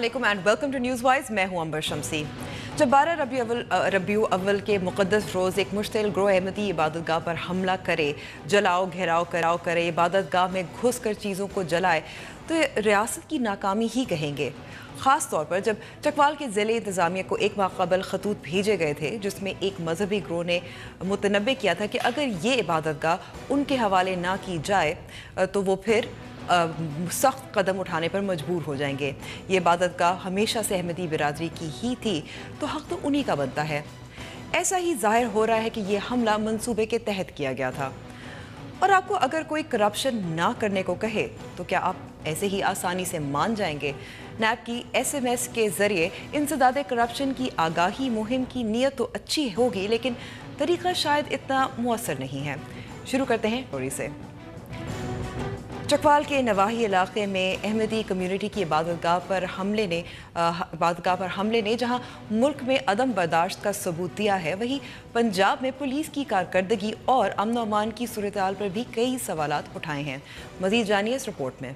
अस्सलामुअलैकुम and welcome to News Wise. मैं हूं अंबर शमसी। जब 12 रबीउ अव्वल के मुक़द्दस रोज़ एक मुश्तिल ग्रोह अहमदी इबादतगाह पर हमला करे, जलाओ घेराव कराव करे, इबादतगाह में घुस कर चीज़ों को जलाए तो रियासत की नाकामी ही कहेंगे। ख़ास तौर पर जब चकवाल के ज़िले इंतज़ामिया को एक माह कबल खतूत भेजे गए थे जिसमें एक मजहबी ग्रोह ने मुतनब्बे किया था कि अगर ये इबादतगाह उनके हवाले ना की जाए तो वो फिर सख्त कदम उठाने पर मजबूर हो जाएंगे। ये इबादतगाह हमेशा से अहमदी बिरादरी की ही थी तो हक़ तो उन्हीं का बनता है। ऐसा ही जाहिर हो रहा है कि ये हमला मंसूबे के तहत किया गया था। और आपको अगर कोई करप्शन ना करने को कहे तो क्या आप ऐसे ही आसानी से मान जाएंगे? नैब की SMS के ज़रिए इंसदादे करप्शन की आगाही मुहिम की नीयत तो अच्छी होगी लेकिन तरीक़ा शायद इतना मुअस्सर नहीं है। शुरू करते हैं स्टोरी से। चकवाल के नवाही इलाके में अहमदी कम्युनिटी की इबादतगाह पर हमले ने जहां मुल्क में अदम बर्दाश्त का सबूत दिया है, वहीं पंजाब में पुलिस की कारकर्दगी और अमन व अमान की सूरत-ए-हाल पर भी कई सवालात उठाए हैं। मज़ीद जानिए इस रिपोर्ट में।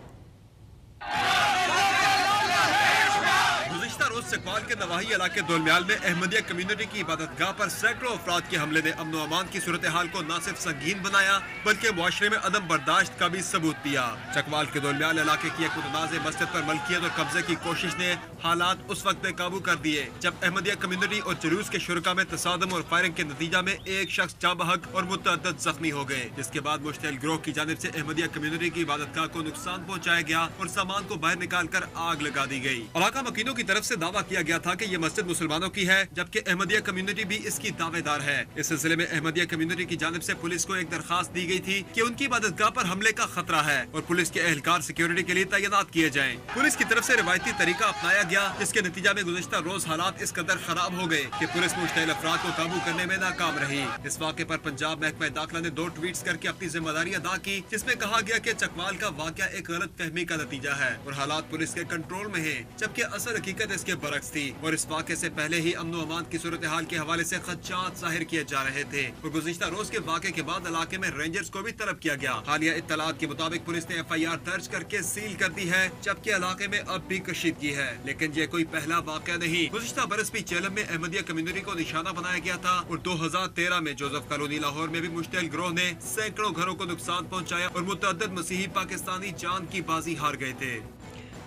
चकवाल के नवाही इलाके दोलम्याल में अहमदिया कम्युनिटी की इबादतगाह पर सैकड़ों अफराद के हमले ने अमन अमान की सूरत हाल को न सिर्फ संगीन बनाया बल्कि मुआशरे में अदम बर्दाश्त का भी सबूत दिया। चकवाल के दोलम्याल इलाके की एक मुतनाज़ मस्जिद पर मलकियत और कब्जे की कोशिश ने हालात उस वक्त बेकाबू कर दिए जब अहमदिया कम्युनिटी और जुलूस के शुरका में तसादम और फायरिंग के नतीजा में एक शख्स जाँ बहक और मुतअद्दिद जख्मी हो गए, जिसके बाद मुश्तिल गिरोह की जानिब से अहमदिया कम्युनिटी की इबादतगाह को नुकसान पहुँचाया गया और सामान को बाहर निकाल कर आग लगा दी गई। इलाका मकीनों की तरफ से दावा किया गया था कि ये मस्जिद मुसलमानों की है जबकि अहमदिया कम्युनिटी भी इसकी दावेदार है। इस सिलसिले में अहमदिया कम्युनिटी की जानिब से पुलिस को एक दरखास्त दी गई थी कि उनकी इबादतगाह पर हमले का खतरा है और पुलिस के एहलकार सिक्योरिटी के लिए तैनात किए जाएं। पुलिस की तरफ से रिवायती तरीका अपनाया गया जिसके नतीजा में गुज़िश्ता रोज हालात इस कदर खराब हो गए कि पुलिस मुश्तिल अफराद को काबू करने में नाकाम रही। इस वाक़े पर पंजाब महकमा दाखिला ने 2 ट्वीट्स करके अपनी जिम्मेदारी अदा की जिसमें कहा गया कि चकवाल का वाक़या एक गलत फहमी का नतीजा है और हालात पुलिस के कंट्रोल में है जबकि असल हकीकत इसके बरक्स थी और इस वाक़े से पहले ही अमन अमान की सूरत हाल के हवाले से खदशात जाहिर किए जा रहे थे और गुज़िश्ता रोज के वाक़े के बाद इलाके में रेंजर्स को भी तलब किया गया। हालिया इत्तलात के मुताबिक पुलिस ने FIR दर्ज करके सील कर दी है जबकि इलाके में अब भी कशीदगी है, लेकिन ये कोई पहला वाक़या नहीं। गुज़िश्ता बरस भी चेलम में अहमदिया कम्युनिटी को निशाना बनाया गया था और 2013 में जोसेफ कॉलोनी लाहौर में भी मुश्तिल गिरोह ने सैकड़ों घरों को नुकसान पहुँचाया और मुतअद्दिद मसीही पाकिस्तानी जान की बाजी हार गए थे।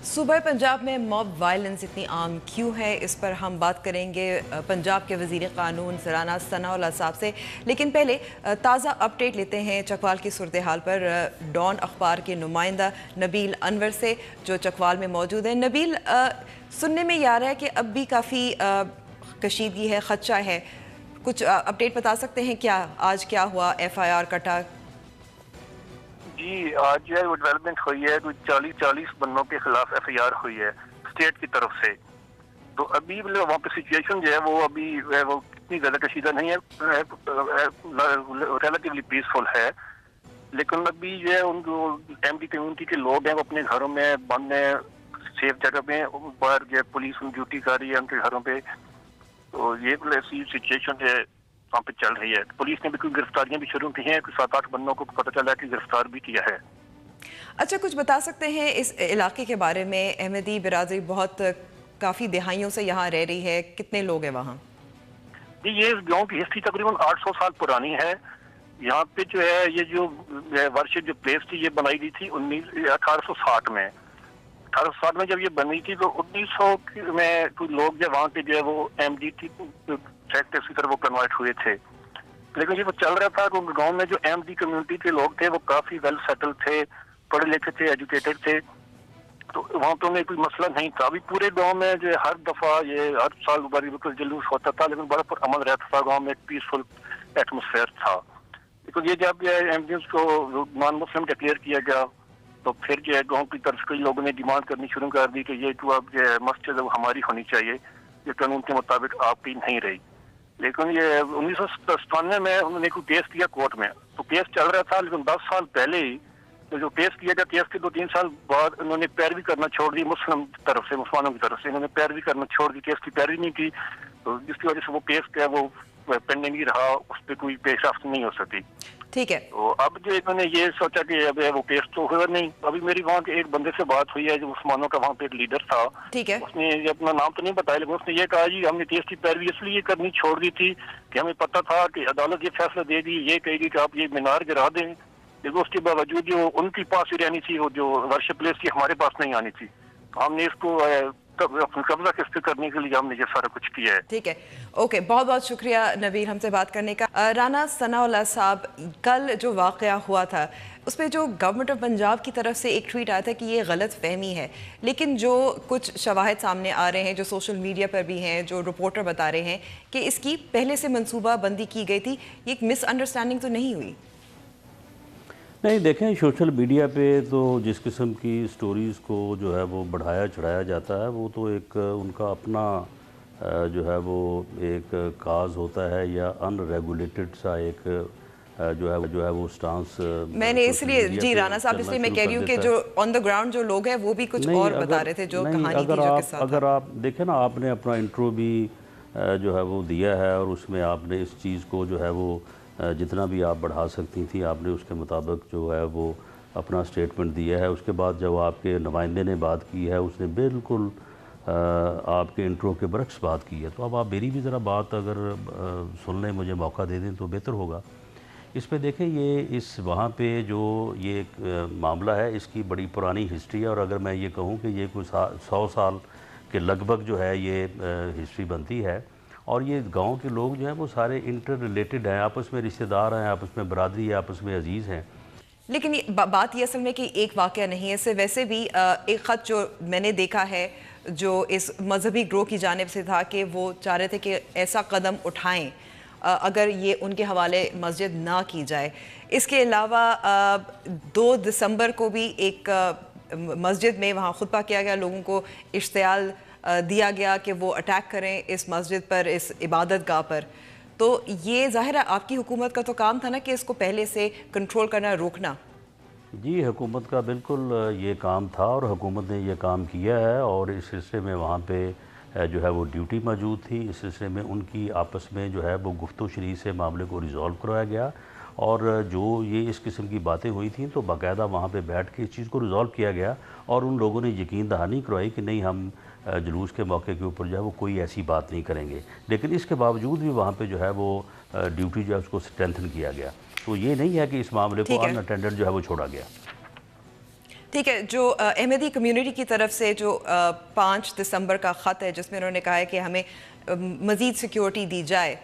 सूबे पंजाब में मॉब वायलेंस इतनी आम क्यों है, इस पर हम बात करेंगे पंजाब के वज़ीर क़ानून सराना सनाउल्लाह साहब से, लेकिन पहले ताज़ा अपडेट लेते हैं चकवाल की सूरत हाल पर डॉन अखबार के नुमाइंदा नबील अनवर से जो चकवाल में मौजूद है। नबील, सुनने में आ रहा है कि अब भी काफ़ी कशीदगी है, खदशा है, कुछ अपडेट बता सकते हैं क्या आज क्या हुआ? FIR कटा? जी, आज जो है वो डेवलपमेंट हुई है, कोई 40 बंदों के खिलाफ FIR हुई है स्टेट की तरफ से। तो अभी वहाँ पे सिचुएशन जो है वो अभी वो इतनी ज़्यादा कशीदा नहीं है, रिलेटिवली पीसफुल है, लेकिन अभी जो है उनको MD कम्युनिटी के लोग हैं वो अपने घरों में बंद हैं, सेफ जगह पे बाहर जो है पुलिस उन ड्यूटी कर रही है उनके घरों पे। तो ये ऐसी सिचुएशन जो है वहाँ पे चल रही है। पुलिस ने भी कुछ गिरफ्तारियां भी शुरू की हैं, कुछ 7-8 बंदों को पता चला है कि गिरफ्तार भी किया है। अच्छा, कुछ बता सकते हैं इस इलाके के बारे में? अहमदी बिरादरी बहुत काफ़ी दिहाइयों से यहाँ रह रही है, कितने लोग हैं वहाँ? जी, ये इस गाँव की हिस्ट्री तकरीबन 800 साल पुरानी है। यहाँ पे जो है ये जो वर्शिप जो प्लेस थी ये बनाई गई थी 1860 में। 1860 में जब ये बनी थी तो 1900 में कुछ लोग जो वहाँ के जो है वो MD सेक्टर्स की तरफ वो कन्वर्ट हुए थे, लेकिन ये वो चल रहा था कि गांव में जो MD कम्युनिटी के लोग थे वो काफी वेल सेटल थे, पढ़े लिखे थे, एजुकेटेड थे, तो वहाँ पे उन्हें कोई मसला नहीं था। अभी पूरे गांव में जो हर दफा ये हर साल बड़ी जुलूस होता था लेकिन बड़ा पर अमल रहता था, गाँव में एक पीसफुल एटमोसफेयर था। लेकिन ये जब MDs को नॉन मुस्लिम डिक्लेयर किया गया तो फिर जो है गाँव की तरफ कई लोगों ने डिमांड करनी शुरू कर दी कि ये तो अब जो मस्जिद वो हमारी होनी चाहिए, ये कानून के मुताबिक आपकी नहीं रही। लेकिन ये 1997 में उन्होंने कोई केस किया कोर्ट में, तो केस चल रहा था, लेकिन 10 साल पहले ही तो जो केस किया गया, केस के 2-3 साल बाद उन्होंने पैरवी करना छोड़ दी मुसलमानों की तरफ से इन्होंने पैरवी करना छोड़ दी, केस की पैरवी नहीं की, तो जिसकी वजह से वो केस क्या वो पेंडिंग ही रहा, उस पर कोई पेशरफ्त नहीं हो सकी। ठीक है। तो अब जो इन्होंने ये सोचा कि अब वो केस तो हुआ नहीं। अभी मेरी वहाँ के एक बंदे से बात हुई है जो मुसलमानों का वहाँ पे एक लीडर था, ठीक है। उसने ये अपना नाम तो नहीं बताया, लेकिन उसने ये कहा जी हमने केस की पैरवी इसलिए करनी छोड़ दी थी कि हमें पता था कि अदालत ये फैसला दे दी, ये कहेगी कि आप ये मीनार गिरा दें, लेकिन उसके बावजूद जो उनके पास ही रहनी थी, वो जो वर्शिप प्लेस थी हमारे पास नहीं आनी थी। तो हमने इसको कब्जा किस्त करने के लिए हमने ये सारा कुछ किया है। ठीक है, ओके, बहुत बहुत शुक्रिया नबील हमसे बात करने का। राना सनाउल्लाह साहब, कल जो वाक़या हुआ था उस पर जो गवर्नमेंट ऑफ पंजाब की तरफ से एक ट्वीट आया था कि ये गलत फहमी है, लेकिन जो कुछ शवाहिद सामने आ रहे हैं, जो सोशल मीडिया पर भी हैं, जो रिपोर्टर बता रहे हैं कि इसकी पहले से मंसूबा बंदी की गई थी, ये एक मिसअंडरस्टैंडिंग तो नहीं हुई? नहीं, देखें सोशल मीडिया पे तो जिस किस्म की स्टोरीज़ को जो है वो बढ़ाया चढ़ाया जाता है, वो तो एक उनका अपना जो है वो एक काज होता है या अनरेगुलेटेड सा एक जो है वो स्टांस। मैंने इसलिए जी राना साहब इसलिए मैं कह रही हूँ कि जो ऑन द ग्राउंड जो लोग हैं वो भी कुछ और बता रहे थे, जो कहानी थी, जो किस्सा था। अगर आप देखें ना, आपने अपना इंट्रो भी जो है वो दिया है और उसमें आपने इस चीज़ को जो है वो जितना भी आप बढ़ा सकती थी आपने उसके मुताबिक जो है वो अपना स्टेटमेंट दिया है। उसके बाद जब आपके नुमाइंदे ने बात की है उसने बिल्कुल आपके इंट्रो के बरक्स बात की है। तो अब आप मेरी भी ज़रा बात अगर सुनने मुझे मौका दे दें तो बेहतर होगा। इस पे देखें, ये इस वहाँ पे जो ये मामला है इसकी बड़ी पुरानी हिस्ट्री है, और अगर मैं ये कहूँ कि ये कोई 100 साल के लगभग जो है ये हिस्ट्री बनती है, और ये गांव के लोग जो हैं वो सारे इंटर रिलेटेड हैं, आपस में रिश्तेदार हैं, आपस में बरादरी है, आपस में अजीज़ हैं। लेकिन ये बात ये असल में कि एक वाक़या नहीं है, इससे वैसे भी एक ख़त जो मैंने देखा है जो इस मजहबी ग्रोह की जानिब से था कि वो चाह रहे थे कि ऐसा कदम उठाएं अगर ये उनके हवाले मस्जिद ना की जाए। इसके अलावा 2 दिसंबर को भी एक मस्जिद में वहाँ खुतबा किया गया, लोगों को इश्तियाल दिया गया कि वो अटैक करें इस मस्जिद पर, इस इबादत गाह पर। तो ये ज़ाहिर है आपकी हुकूमत का तो काम था ना कि इसको पहले से कंट्रोल करना, रोकना। जी, हुकूमत का बिल्कुल ये काम था और हुकूमत ने ये काम किया है, और इस सिलसिले में वहाँ पे जो है वो ड्यूटी मौजूद थी। इस सिलसिले में उनकी आपस में जो है वो गुफ्तगू शरीर से मामले को रिज़ॉल्व करवाया गया, और जो ये इस किस्म की बातें हुई थी तो बाकायदा वहाँ पे बैठ के इस चीज़ को रिज़ॉल्व किया गया, और उन लोगों ने यकीन दहानी करवाई कि नहीं, हम जुलूस के मौके के ऊपर जो है वो कोई ऐसी बात नहीं करेंगे। लेकिन इसके बावजूद भी वहाँ पे जो है वो ड्यूटी जो है उसको स्ट्रेंथन किया गया। तो ये नहीं है कि इस मामले को अनअटेंडेड जो है वो छोड़ा गया। ठीक है, जो अहमदी कम्युनिटी की तरफ से जो 5 दिसंबर का ख़त है जिसमें उन्होंने कहा है कि हमें मज़ीद सिक्योरिटी दी जाए,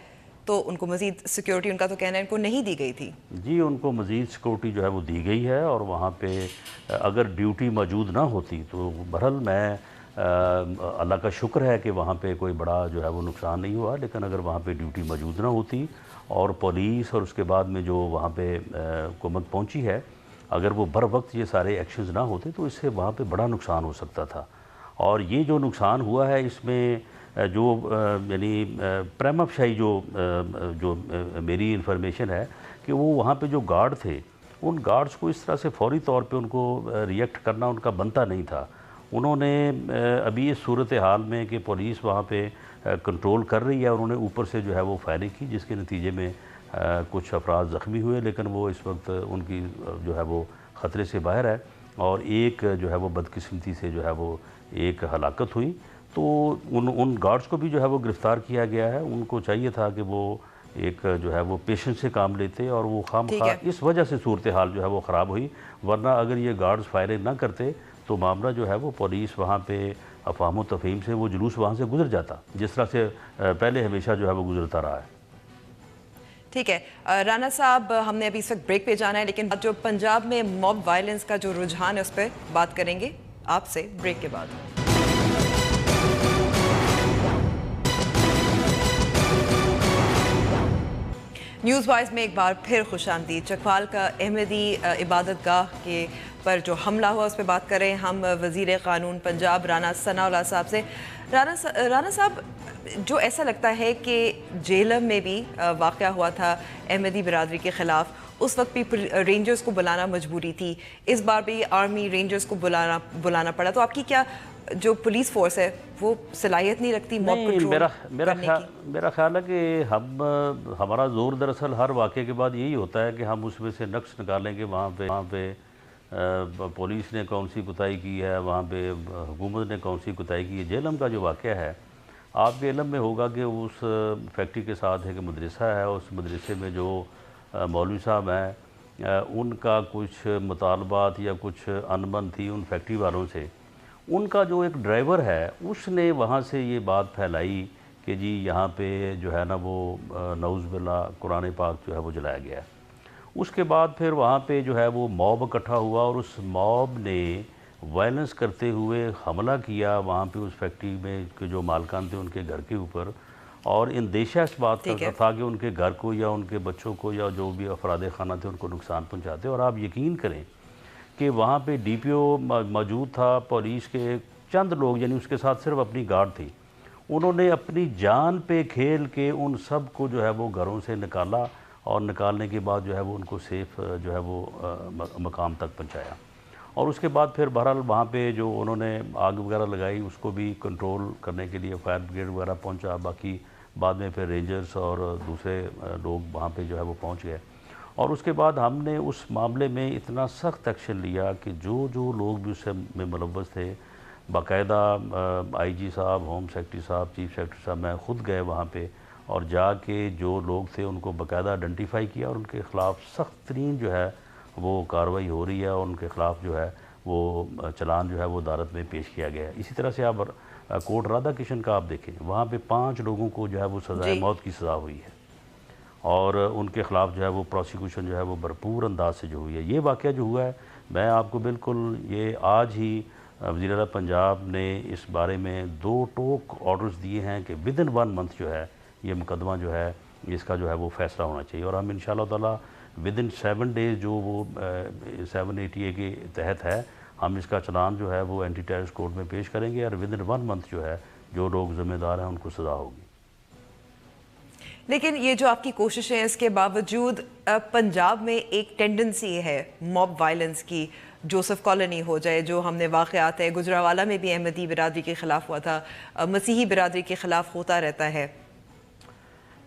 तो उनको मज़ीद सिक्योरिटी, उनका तो कहना है, इनको नहीं दी गई थी। जी, उनको मज़ीद सिक्योरिटी जो है वो दी गई है, और वहाँ पे अगर ड्यूटी मौजूद ना होती तो बहरहाल मैं अल्लाह का शुक्र है कि वहाँ पे कोई बड़ा जो है वो नुकसान नहीं हुआ। लेकिन अगर वहाँ पे ड्यूटी मौजूद ना होती और पुलिस और उसके बाद में जो वहाँ पे हुकूमत पहुँची है, अगर वो बर वक्त ये सारे एक्शंस ना होते तो इससे वहाँ पे बड़ा नुकसान हो सकता था। और ये जो नुकसान हुआ है इसमें जो यानी प्रेमअफशाही जो मेरी इन्फॉर्मेशन है कि वो वहाँ पे जो गार्ड थे, उन गार्ड्स को इस तरह से फौरी तौर पे उनको रिएक्ट करना उनका बनता नहीं था। उन्होंने अभी इस सूरत हाल में कि पुलिस वहाँ पे कंट्रोल कर रही है, उन्होंने ऊपर से जो है वो फायरिंग की, जिसके नतीजे में कुछ अफराद ज़ख्मी हुए, लेकिन वो इस वक्त उनकी जो है वो ख़तरे से बाहर है, और एक जो है वो बदकिस्मती से जो है वो एक हलाकत हुई। तो उन गार्ड्स को भी जो है वो गिरफ़्तार किया गया है। उनको चाहिए था कि वो एक जो है वो पेशेंस से काम लेते, और वो खामखा इस वजह से सूरत हाल जो है वो ख़राब हुई। वरना अगर ये गार्ड्स फायरिंग ना करते तो मामला जो है वो पुलिस वहाँ पे अफ़वाम व तफ़हीम से वो जुलूस वहाँ से गुजर जाता, जिस तरह से पहले हमेशा जो है वो गुजरता रहा है। ठीक है राना साहब, हमने अभी इस वक्त ब्रेक पे जाना है, लेकिन जो पंजाब में मॉब वायलेंस का जो रुझान है उस पर बात करेंगे आपसे ब्रेक के बाद। न्यूज़ वाइज में एक बार फिर खुशामदीद। चकवाल का अहमदी इबादत गाह के पर जो हमला हुआ उस पर बात करें हम वज़ीर क़ानून पंजाब राना सनाउल्लाह साहब से। राना साहब, जो ऐसा लगता है कि जेलम में भी वाक़या हुआ था अहमदी बिरादरी के ख़िलाफ़, उस वक्त भी रेंजर्स को बुलाना मजबूरी थी, इस बार भी आर्मी रेंजर्स को बुलाना पड़ा, तो आपकी क्या जो पुलिस फोर्स है वो सलाहियत नहीं रखती मॉब नहीं, कंट्रोल मेरा ख्याल है कि हमारा जोर दरअसल हर वाक़े के बाद यही होता है कि हम उसमें से नक्श निकालें कि वहाँ पे पुलिस ने कौन सी कोताही की है, वहाँ पे हुकूमत ने कौन सी कोताही की है। जेहलम का जो वाक़या है, आपके इल्म में होगा कि उस फैक्ट्री के साथ एक मदरसा है, उस मदरसे में जो मौलवी साहब हैं उनका कुछ मुतालबात या कुछ अनबन थी उन फैक्ट्री वालों से। उनका जो एक ड्राइवर है उसने वहाँ से ये बात फैलाई कि जी यहाँ पे जो है ना वो नऊज़ बिल्ला कुरान पाक जो है वो जलाया गया है। उसके बाद फिर वहाँ पे जो है वो मॉब इकट्ठा हुआ और उस मॉब ने वायलेंस करते हुए हमला किया वहाँ पे उस फैक्ट्री में के जो मालकान थे उनके घर के ऊपर, और इंदेशा इस बात का था कि उनके घर को या उनके बच्चों को या जो भी अफराद खाना थे उनको नुकसान पहुँचाते। और आप यकीन करें कि वहाँ पे डीपीओ मौजूद था, पुलिस के चंद लोग, यानी उसके साथ सिर्फ अपनी गार्ड थी, उन्होंने अपनी जान पे खेल के उन सब को जो है वो घरों से निकाला और निकालने के बाद जो है वो उनको सेफ़ जो है वो मकाम तक पहुँचाया। और उसके बाद फिर बहरहाल वहाँ पे जो उन्होंने आग वगैरह लगाई उसको भी कंट्रोल करने के लिए फायर ब्रिगेड वगैरह पहुँचा। बाकी बाद में फिर रेंजर्स और दूसरे लोग वहाँ पे जो है वो पहुँच गए। और उसके बाद हमने उस मामले में इतना सख्त एक्शन लिया कि जो लोग भी उससे में मुलव्वस थे, बाकायदा आईजी साहब, होम सेक्रेटरी साहब, चीफ सेक्रेटरी साहब, मैं ख़ुद गए वहाँ पे और जाके जो लोग थे उनको बाकायदा आइडेंटिफाई किया और उनके ख़िलाफ़ सख्त तरीन जो है वो कार्रवाई हो रही है और उनके ख़िलाफ़ जो है वो चलान जो है वो अदालत में पेश किया गया है। इसी तरह से आप कोट राधा किशन का आप देखें, वहाँ पे 5 लोगों को जो है वो सज़ाए मौत की सज़ा हुई है और उनके ख़िलाफ़ जो है वो प्रोसिक्यूशन जो है वो भरपूर अंदाज से जो हुई है। ये वाक़या जो हुआ है, मैं आपको बिल्कुल ये आज ही वज़ीर-ए-आला पंजाब ने इस बारे में 2 टोक ऑर्डर्स दिए हैं कि विदिन 1 मंथ जो है ये मुकदमा जो है इसका जो है वो फ़ैसला होना चाहिए। और हम इंशाअल्लाह ताला विदिन 7 डेज़ जो वो 780A के तहत है, हम इसका चलान जो है वो एंटी टेररिस्ट कोर्ट में पेश करेंगे और विदिन 1 मंथ जो है जो लोग ज़िम्मेदार हैं उनको सज़ा होगी। लेकिन ये जो आपकी कोशिशें हैं इसके बावजूद पंजाब में एक टेंडेंसी है मॉब वायलेंस की। जोसेफ कॉलोनी हो जाए, जो हमने वाक़यात है, गुजरावाला में भी अहमदी बिरादरी के ख़िलाफ़ हुआ था, मसीही बिरादरी के ख़िलाफ़ होता रहता है।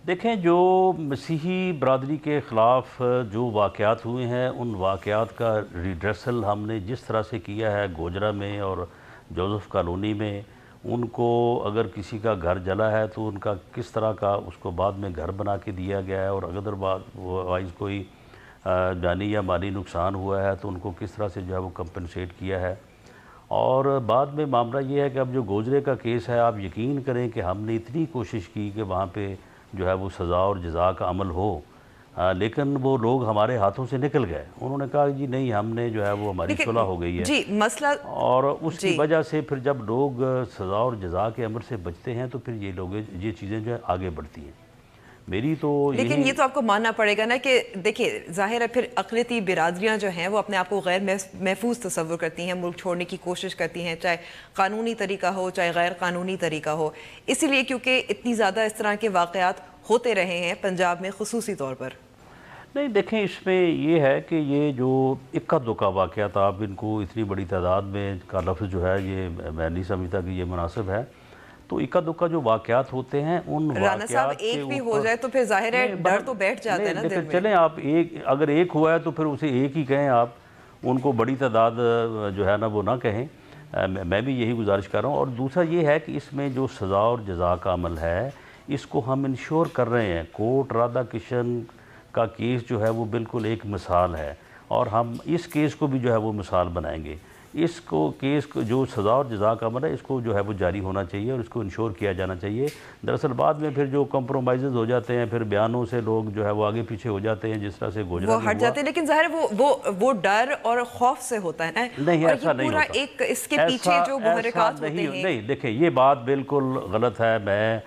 देखें, जो मसीही बरादरी के ख़िलाफ़ जो वाक़यात हुए हैं उन वाक़यात का रिड्रेसल हमने जिस तरह से किया है गोजरा में और जोसेफ कॉलोनी में, उनको अगर किसी का घर जला है तो उनका किस तरह का उसको बाद में घर बना के दिया गया है, और अगर वाइज कोई जानी या माली नुकसान हुआ है तो उनको किस तरह से जो है वो कंपनसेट किया है। और बाद में मामला ये है कि अब जो गोजरे का केस है, आप यकीन करें कि हमने इतनी कोशिश की कि वहाँ पे जो है वो सज़ा और जज़ा का अमल हो, लेकिन वो लोग हमारे हाथों से निकल गए। उन्होंने कहा जी नहीं, हमने जो है वो हमारी सुलह हो गई है जी मसला, और उसकी वजह से फिर जब लोग सज़ा और जज़ा के अमल से बचते हैं तो फिर ये चीज़ें जो है आगे बढ़ती हैं। मेरी तो लेकिन ये तो आपको मानना पड़ेगा ना कि देखिए ज़ाहिर है फिर अक़लियती बिरादरियाँ जो हैं वो अपने आप को गैर महफूज तस्वुर करती हैं, मुल्क छोड़ने की कोशिश करती हैं, चाहे कानूनी तरीका हो चाहे गैर कानूनी तरीका हो। इसीलिए क्योंकि इतनी ज़्यादा इस तरह के वाक़यात होते रहे हैं पंजाब में ख़ुसूसी तौर पर। नहीं, देखें, इसमें ये है कि ये जो इक्का दुक्का वाक़यात आप इनको इतनी बड़ी तादाद में का लफ्ज़ जो है ये मैं नहीं समझता कि ये मुनासिब है। तो इक्का दुक्का जो वाक़यात होते हैं उन राना साहब एक भी हो जाए तो फिर जाहिर है डर तो बैठ जाता है ना दिल में। चलें, आप अगर एक हुआ है तो फिर उसे एक ही कहें, आप उनको बड़ी तादाद जो है ना वो ना कहें। मैं भी यही गुजारिश कर रहा हूँ। और दूसरा ये है कि इसमें जो सज़ा और जज़ा का अमल है इसको हम इंश्योर कर रहे हैं। कोट राधा किशन का केस जो है वो बिल्कुल एक मिसाल है और हम इस केस को भी जो है वो मिसाल बनाएंगे। इसको केस को जो सज़ा और जज़ा का अमल है इसको जो है वो जारी होना चाहिए और इसको इंश्योर किया जाना चाहिए। दरअसल बाद में फिर जो कॉम्प्रोमाइज़ हो जाते हैं, फिर बयानों से लोग जो है वो आगे पीछे हो जाते हैं, जिस तरह से गोजरा वो हट जाते हैं। लेकिन ज़ाहिर वो डर और खौफ से होता है ना। नहीं, ऐसा नहीं होता। एक इसके पीछे जो मुहर्रिकात होते हैं। नहीं, देखिए, ये बात बिल्कुल गलत है। मैं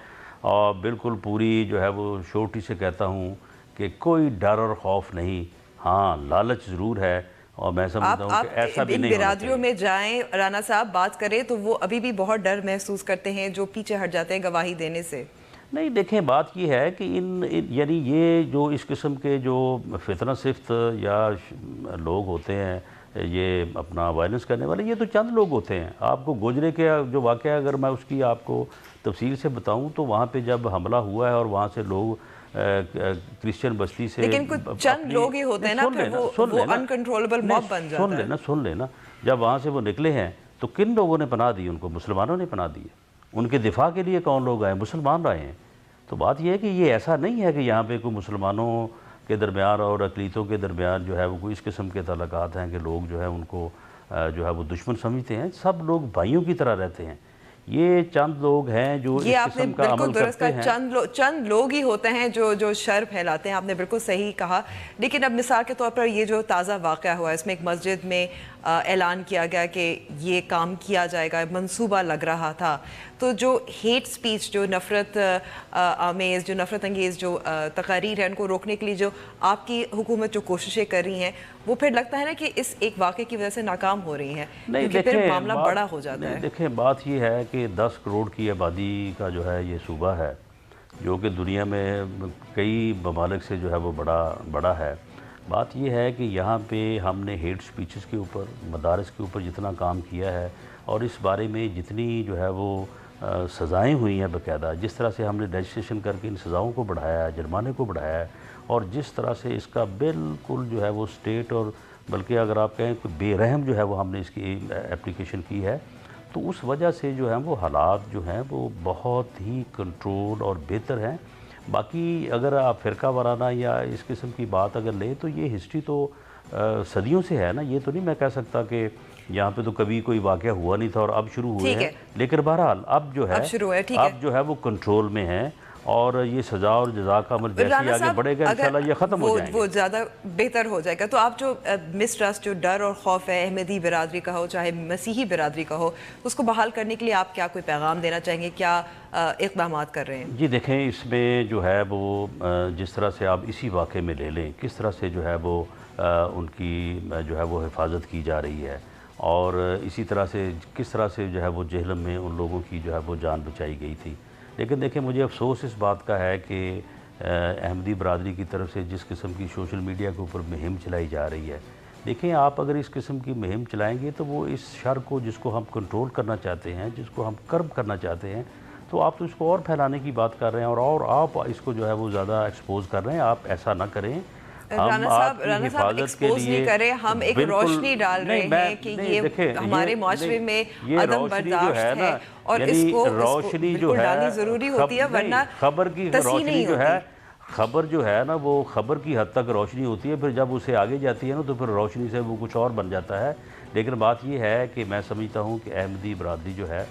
बिल्कुल पूरी जो है वो श्योरिटी से कहता हूँ कि कोई डर और खौफ नहीं। हाँ, लालच ज़रूर है और मैं समझता हूँ कि ऐसा भी नहीं होना चाहिए। बिरादरियों में जाएं, राना साहब बात करें तो वो अभी भी बहुत डर महसूस करते हैं जो पीछे हट जाते हैं गवाही देने से। नहीं, देखें, बात ये है कि यानी ये जो इस किस्म के जो फितना सिफ्त या लोग होते हैं یہ اپنا وائلنس کرنے والے یہ تو چند لوگ ہوتے ہیں. آپ کو گوجرے کے جو واقعہ اگر میں اس کی آپ کو تفصیل سے بتاؤں تو وہاں پہ جب حملہ ہوا ہے اور وہاں سے لوگ کرسچن بستی سے لیکن کچھ چند لوگ ہی ہوتے ہیں نا پھر وہ انکنٹرولبل موب بن جاتا ہے. سن لینا جب وہاں سے وہ نکلے ہیں تو کن لوگوں نے پناہ دی ان کو؟ مسلمانوں نے پناہ دی ہے. ان کے دفاع کے لیے کون لوگ آئے؟ مسلمان آئے ہیں. تو بات یہ ہے کہ یہ ایسا نہیں ہے کہ یہاں پہ کوئی مسلمانوں کے درمیان اور اقلیتوں کے درمیان جو ہے وہ کوئی اس قسم کے تعلقات ہیں کہ لوگ جو ہے ان کو جو ہے وہ دشمن سمجھتے ہیں. سب لوگ بھائیوں کی طرح رہتے ہیں. یہ چند لوگ ہیں جو اس قسم کا عمل کرتے ہیں. چند لوگ ہی ہوتے ہیں جو شر پھیلاتے ہیں. آپ نے بالکل صحیح کہا. لیکن اب مثال کے طور پر یہ جو تازہ واقعہ ہوا ہے اس میں ایک مسجد میں اعلان کیا گیا کہ یہ کام کیا جائے گا, منصوبہ لگ رہا تھا. تو جو ہیٹ سپیچ, جو نفرت آمیز, جو نفرت انگیز جو تقاریر ہیں ان کو روکنے کے لیے جو آپ کی حکومت جو کوششیں کر رہی ہیں وہ پھر لگتا ہے نا کہ اس ایک واقعے کی وجہ سے ناکام ہو رہی ہیں کیونکہ پھر معاملہ بڑا ہو جاتا ہے. دیکھیں بات یہ ہے کہ 10 کروڑ کی آبادی کا جو ہے یہ صوبہ ہے جو کہ دنیا میں کئی ممالک سے جو ہے وہ بڑا ہے. بات یہ ہے کہ یہاں پہ ہم نے ہیٹ سپیچز کے اوپر, مدارس کے اوپر جتنا کام کیا ہے اور اس بارے میں جتنی جو ہے وہ سزائیں ہوئی ہیں باقاعدہ, جس طرح سے ہم نے رجسٹریشن کر کے ان سزاؤں کو بڑھایا ہے, جرمانے کو بڑھایا ہے, اور جس طرح سے اس کا بالکل جو ہے وہ اسٹیٹ اور بلکہ اگر آپ کہیں کہ بے رحم جو ہے وہ ہم نے اس کی اپلیکیشن کی ہے, تو اس وجہ سے جو ہے وہ حالات جو ہیں وہ بہت ہی کنٹرول اور بہتر ہیں. باقی اگر آپ فرقہ وارانہ یا اس قسم کی بات اگر لیں تو یہ ہسٹری تو صدیوں سے ہے نا. یہ تو نہیں میں کہہ سکتا کہ یہاں پہ تو کبھی کوئی واقعہ ہوا نہیں تھا اور اب شروع ہوئے ہیں, لیکن بہرحال اب جو ہے وہ کنٹرول میں ہے اور یہ سزا اور جزا کا عمل جیسے ہی آگے بڑھے گا انشاءاللہ یہ ختم ہو جائیں گے, وہ زیادہ بہتر ہو جائے گا. تو آپ جو مسٹرسٹ, جو ڈر اور خوف ہے احمدی برادری کا ہو چاہے مسیحی برادری کا ہو, اس کو بحال کرنے کے لیے آپ کیا کوئی پیغام دینا چاہیں گے, کیا اقدامات کر رہے ہیں؟ جی دیکھیں اس میں جو ہے وہ جس طرح سے آپ اسی واقعے میں لے لیں کس طرح سے جو ہے وہ ان کی جو ہے وہ حفاظت کی جا رہی ہے اور اسی طرح سے کس طرح سے جو ہے وہ جہلم میں ان لوگوں کی جو ہے وہ جان بچائی گئی تھی. لیکن دیکھیں مجھے افسوس اس بات کا ہے کہ احمدی برادری کی طرف سے جس قسم کی سوشل میڈیا کے اوپر مہم چلائی جا رہی ہے, دیکھیں آپ اگر اس قسم کی مہم چلائیں گے تو وہ اس شر کو جس کو ہم کنٹرول کرنا چاہتے ہیں, جس کو ہم کرب کرنا چاہتے ہیں, تو آپ تو اس کو اور پھیلانے کی بات کر رہے ہیں اور آپ اس کو جو ہے وہ زیادہ ایکسپوز کر رہے ہیں. آپ ایسا نہ کریں. رانا صاحب ایکسپوز نہیں کریں, ہم ایک روشنی ڈال رہے ہیں کہ یہ ہمارے معاشرے میں عدم برداشت ہے اور اس کو بالکل ڈالنی ضروری ہوتی ہے ورنہ خبر کی روشنی جو ہے, خبر جو ہے نا وہ خبر کی حد تک روشنی ہوتی ہے, پھر جب اسے آگے جاتی ہے نا تو پھر روشنی سے وہ کچھ اور بن جاتا ہے. لیکن بات یہ ہے کہ میں سمجھتا ہوں کہ احمدی برادری جو ہے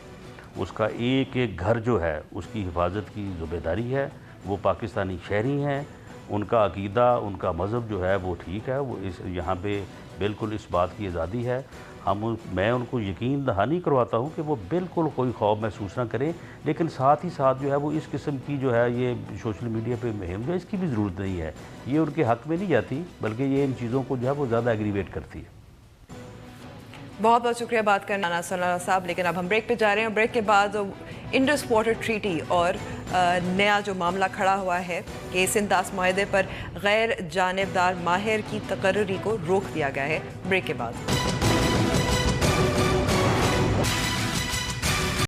اس کا ایک ایک گھر جو ہے اس کی حفاظت کی ذمہ داری ہے. وہ پاکستانی شہری ہیں, ان کا عقیدہ, ان کا مذہب جو ہے وہ ٹھیک ہے, وہ یہاں پہ بالکل اس بات کی آزادی ہے. میں ان کو یقین دہانی کرواتا ہوں کہ وہ بالکل کوئی خوف محسوس نہ کریں, لیکن ساتھ ہی ساتھ جو ہے وہ اس قسم کی جو ہے یہ سوشل میڈیا پہ مہم جو ہے اس کی بھی ضرورت نہیں ہے. یہ ان کے حق میں نہیں جاتی بلکہ یہ ان چیزوں کو جو ہے وہ زیادہ ایگریویٹ کرتی ہے. بہت بہت شکریہ بات کرنا رانا صاحب. لیکن اب ہم بریک پہ جا رہے ہیں. بریک کے بعد انڈس واٹر ٹریٹی اور نیا جو معاملہ کھڑا ہوا ہے کہ سنتاس معاہدے پر غیر جانبدار ماہر کی تقرری کو روک دیا گیا ہے. بریک کے بعد